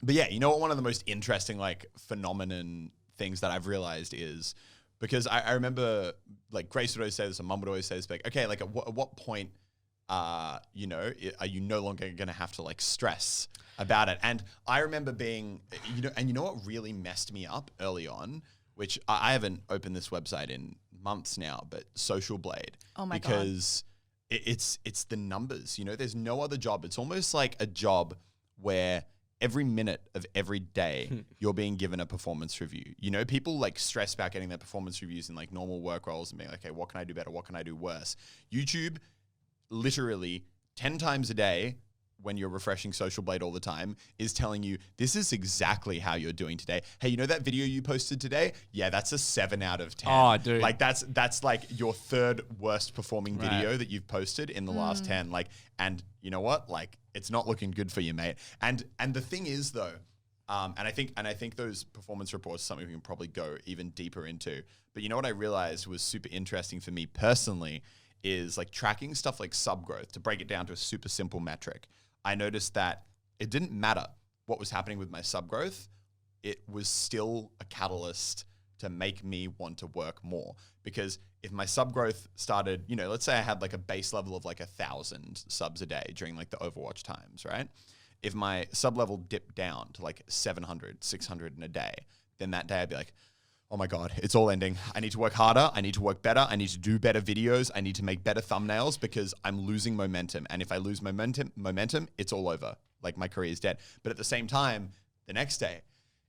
But yeah, you know what? One of the most interesting like phenomenon things that I've realized is because I remember like Grace would always say this, and Mum would always say this, like, okay, like at what point, you know, are you no longer going to have to like stress about it? And I remember being, you know, and you know what really messed me up early on, which I haven't opened this website in months now, but Social Blade. Oh my God. Because it's the numbers, you know, there's no other job. It's almost like a job where every minute of every day you're being given a performance review. You know, people like stress about getting their performance reviews in like normal work roles and being like, okay, what can I do better? What can I do worse? YouTube, literally 10 times a day, when you're refreshing Social Blade all the time, is telling you, this is exactly how you're doing today. Hey, you know that video you posted today? Yeah, that's a 7 out of 10. Oh, dude. Like that's like your third worst performing video that you've posted in the last 10. Like, and you know what? Like, it's not looking good for you, mate. And the thing is though, and I think those performance reports are something we can probably go even deeper into. But you know what I realized was super interesting for me personally is like tracking stuff like sub growth. To break it down to a super simple metric, I noticed that it didn't matter what was happening with my sub growth. It was still a catalyst to make me want to work more. Because if my sub growth started, you know, let's say I had like a base level of like 1,000 subs a day during like the Overwatch times, right? If my sub level dipped down to like 700, 600 in a day, then that day I'd be like, oh my God, it's all ending. I need to work harder. I need to work better. I need to do better videos. I need to make better thumbnails because I'm losing momentum. And if I lose momentum, it's all over. Like my career is dead. But at the same time, the next day,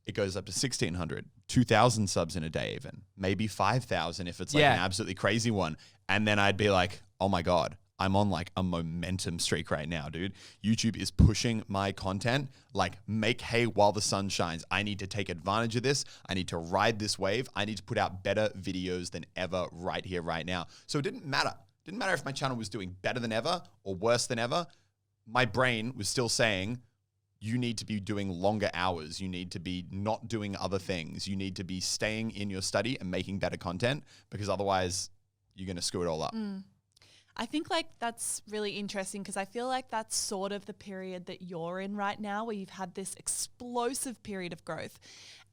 it goes up to 1,600, 2,000 subs in a day even, maybe 5,000 if it's like an absolutely crazy one. And then I'd be like, oh my God, I'm on like a momentum streak right now, dude. YouTube is pushing my content like make hay while the sun shines. I need to take advantage of this. I need to ride this wave. I need to put out better videos than ever right here, right now. So it didn't matter. It didn't matter if my channel was doing better than ever or worse than ever. My brain was still saying, you need to be doing longer hours. You need to be not doing other things. You need to be staying in your study and making better content because otherwise you're going to screw it all up. I think like that's really interesting because I feel like that's sort of the period that you're in right now where you've had this explosive period of growth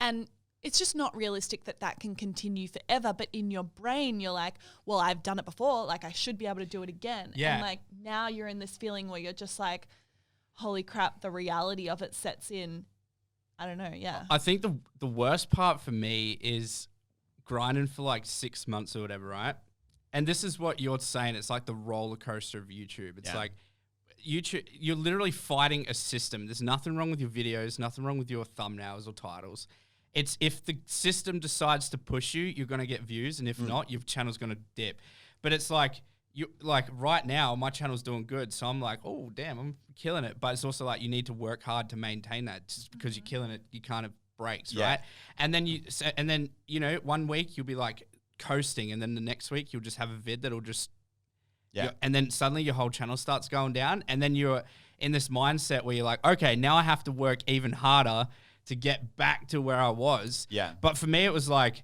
and it's just not realistic that that can continue forever. But in your brain, you're like, well, I've done it before. Like I should be able to do it again. Yeah. And like now you're in this feeling where you're just like, holy crap, the reality of it sets in. I don't know. Yeah. I think the worst part for me is grinding for like 6 months or whatever, right? And this is what you're saying. It's like the roller coaster of YouTube. It's like YouTube, you're literally fighting a system. There's nothing wrong with your videos, nothing wrong with your thumbnails or titles. It's if the system decides to push you, you're going to get views. And if not, your channel's going to dip. But it's like, right now, my channel's doing good. So I'm like, oh, damn, I'm killing it. But it's also like you need to work hard to maintain that. Just because you're killing it, you kind of breaks, right? And then you know, 1 week you'll be like, coasting, and then the next week you'll just have a vid that'll just and then suddenly your whole channel starts going down, and then you're in this mindset where you're like, okay, now I have to work even harder to get back to where I was. But for me it was like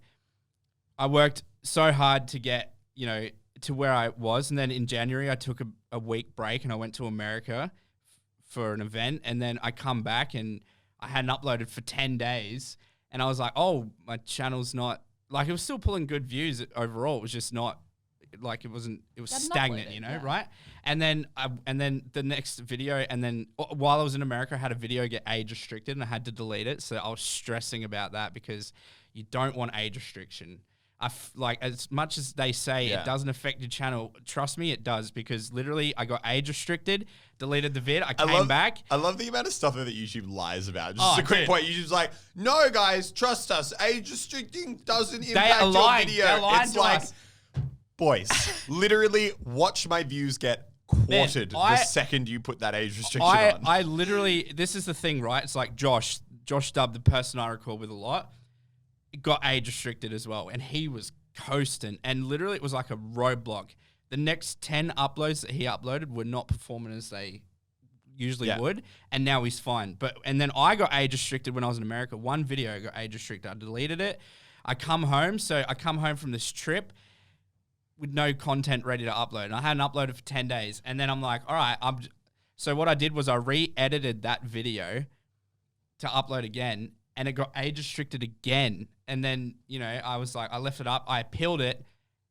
I worked so hard to get, you know, to where I was, and then in January I took a week break and I went to America for an event, and then I come back and I hadn't uploaded for 10 days and I was like, oh, my channel's not. Like, it was still pulling good views overall. It was just not, like, it was stagnant, you know, right? And then the next video, and then while I was in America, I had a video get age restricted and I had to delete it. So I was stressing about that because you don't want age restriction. Like, as much as they say it doesn't affect your channel, trust me, it does, because literally I got age restricted, deleted the vid, I came back. I love the amount of stuff that YouTube lies about. Just a quick point. YouTube's like, no, guys, trust us. Age restricting doesn't impact your video. It's like, boys, literally watch my views get quartered the second you put that age restriction on. I literally, this is the thing, right? It's like Josh Dubb, the person I record with a lot, got age restricted as well, and he was coasting, and literally it was like a roadblock. The next 10 uploads that he uploaded were not performing as they usually would, and now he's fine. And then I got age restricted when I was in America. One video got age restricted. I deleted it. I come home from this trip with no content ready to upload, and I hadn't uploaded for 10 days. And then I'm like, all right, so what I did was I re-edited that video to upload again, and it got age restricted again. And then, you know, I was like, I left it up, I appealed it.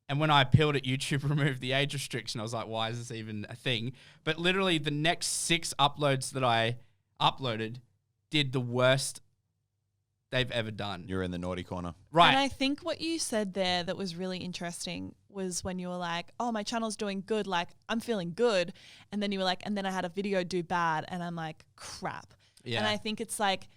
And when I appealed it, YouTube removed the age restriction. I was like, why is this even a thing? But literally the next 6 uploads that I uploaded did the worst they've ever done. You're in the naughty corner. Right. And I think what you said there that was really interesting was when you were like, oh, my channel's doing good. Like, I'm feeling good. And then you were like, and then I had a video do bad. And I'm like, crap. Yeah. And I think it's like,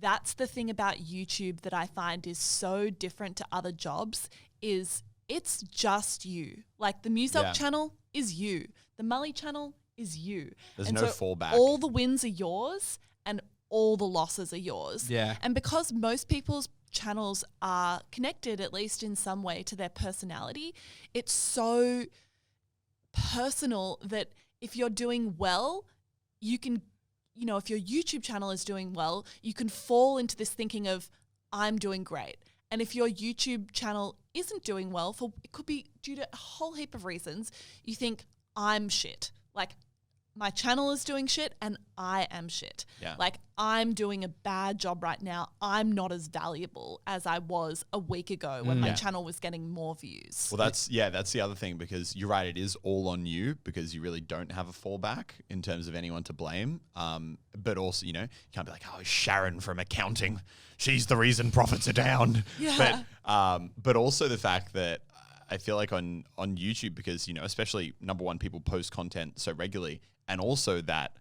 that's the thing about YouTube that I find is so different to other jobs is it's just you. Like the Muselk channel is you. The Mully channel is you. There's no fallback. All the wins are yours and all the losses are yours. Yeah. And because most people's channels are connected, at least in some way, to their personality, it's so personal that if you're doing well, you can, you know, if your YouTube channel is doing well, you can fall into this thinking of, I'm doing great. And if your YouTube channel isn't doing well, it could be due to a whole heap of reasons, you think, I'm shit. Like, my channel is doing shit and I am shit. Yeah. Like, I'm doing a bad job right now. I'm not as valuable as I was a week ago when my channel was getting more views. Well, that's the other thing, because you're right, it is all on you because you really don't have a fallback in terms of anyone to blame. But also, you know, you can't be like, oh, Sharon from accounting, she's the reason profits are down. Yeah. But also the fact that I feel like on YouTube, because, you know, especially number one, people post content so regularly, and also that,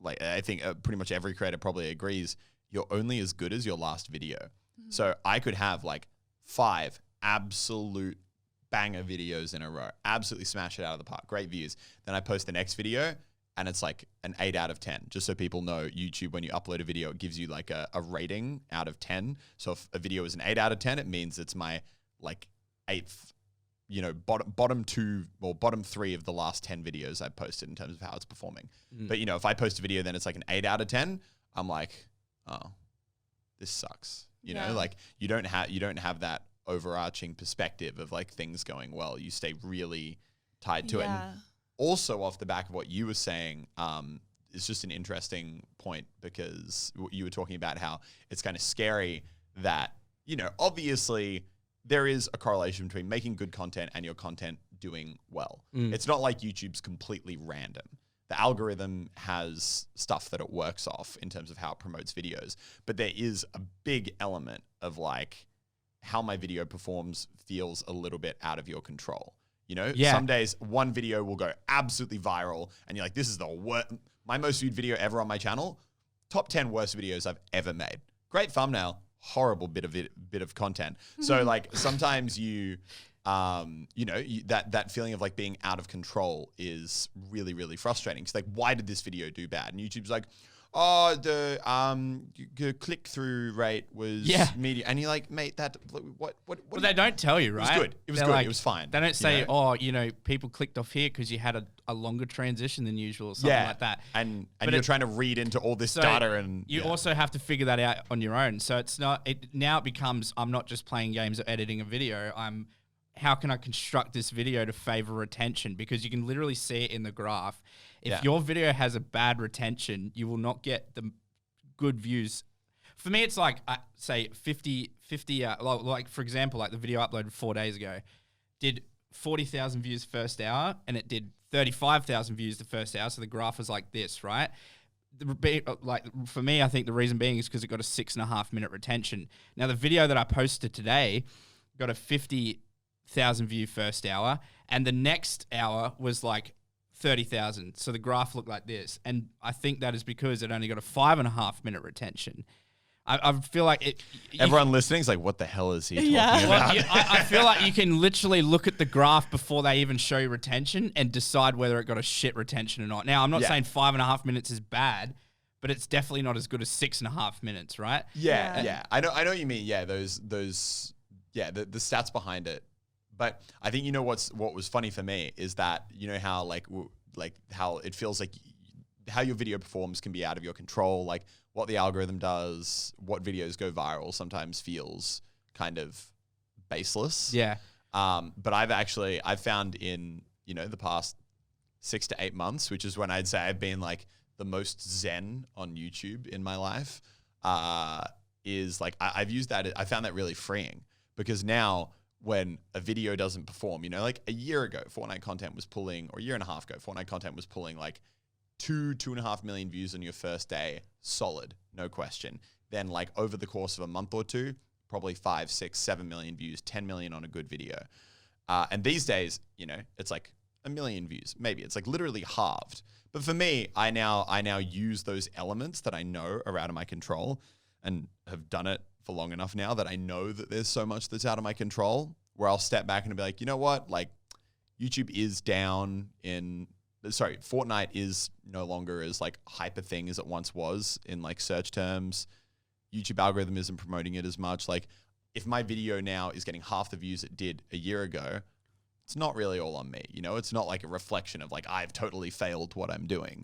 like, I think pretty much every creator probably agrees, you're only as good as your last video. Mm-hmm. So I could have like 5 absolute banger videos in a row, absolutely smash it out of the park, great views. Then I post the next video and it's like an 8 out of 10. Just so people know, YouTube, when you upload a video, it gives you like a rating out of 10. So if a video is an 8 out of 10, it means it's my like 8th, you know, bottom 2 or bottom 3 of the last 10 videos I've posted in terms of how it's performing. But, you know, if I post a video, then it's like an 8 out of 10. I'm like, oh, this sucks. You know, like you don't have that overarching perspective of like things going well. You stay really tied to it. And also off the back of what you were saying, it's just an interesting point, because you were talking about how it's kind of scary that, you know, obviously there is a correlation between making good content and your content doing well. It's not like YouTube's completely random. The algorithm has stuff that it works off in terms of how it promotes videos, but there is a big element of like how my video performs feels a little bit out of your control. You know, some days one video will go absolutely viral and you're like, this is the worst, my most viewed video ever on my channel, top 10 worst videos I've ever made. Great thumbnail, horrible bit of content. So like sometimes you know, that feeling of like being out of control is really, really frustrating. It's like, why did this video do bad? And YouTube's like, oh, the click-through rate was medium. And you're like, mate, what? Well, they don't tell you, right? It was good. It was good. Like, it was fine. They don't say, oh, you know, people clicked off here because you had a longer transition than usual or something like that. And you're trying to read into all this data, and you also have to figure that out on your own. So now it becomes, I'm not just playing games or editing a video. How can I construct this video to favor retention? Because you can literally see it in the graph. If your video has a bad retention, you will not get the good views. For me, it's like, say 50, like for example, like the video uploaded 4 days ago, did 40,000 views first hour and it did 35,000 views the first hour. So the graph was like this, right? Like for me, I think the reason being is because it got a 6.5 minute retention. Now the video that I posted today got a 50,000 view first hour, and the next hour was like 30,000. So the graph looked like this. And I think that is because it only got a 5.5 minute retention. I feel like everyone listening is like, what the hell is he talking about? Well, I feel like you can literally look at the graph before they even show you retention and decide whether it got a shit retention or not. Now, I'm not saying 5.5 minutes is bad, but it's definitely not as good as 6.5 minutes, right? Yeah. I know what you mean. Yeah, those the stats behind it. But I think, you know, what was funny for me is that, you know, how like how it feels like how your video performs can be out of your control. Like what the algorithm does, what videos go viral sometimes feels kind of baseless. Yeah. But I've found in, you know, the past 6 to 8 months, which is when I'd say I've been like the most zen on YouTube in my life. is like, I've used that. I found that really freeing because now when a video doesn't perform, you know, like a year ago, Fortnite content was pulling, or a year and a half ago, Fortnite content was pulling like 2.5 million views on your first day. Solid, no question. Then like over the course of a month or two, probably 5, 6, 7 million views, 10 million on a good video. And these days, you know, it's like 1 million views. Maybe it's like literally halved. But for me, I now use those elements that I know are out of my control and have done it for long enough now that I know that there's so much that's out of my control where I'll step back and be like, you know what? Like YouTube is down in, Fortnite is no longer as like hype a thing as it once was in like search terms. YouTube algorithm isn't promoting it as much. Like if my video now is getting half the views it did a year ago, it's not really all on me. You know, it's not like a reflection of like, I've totally failed what I'm doing.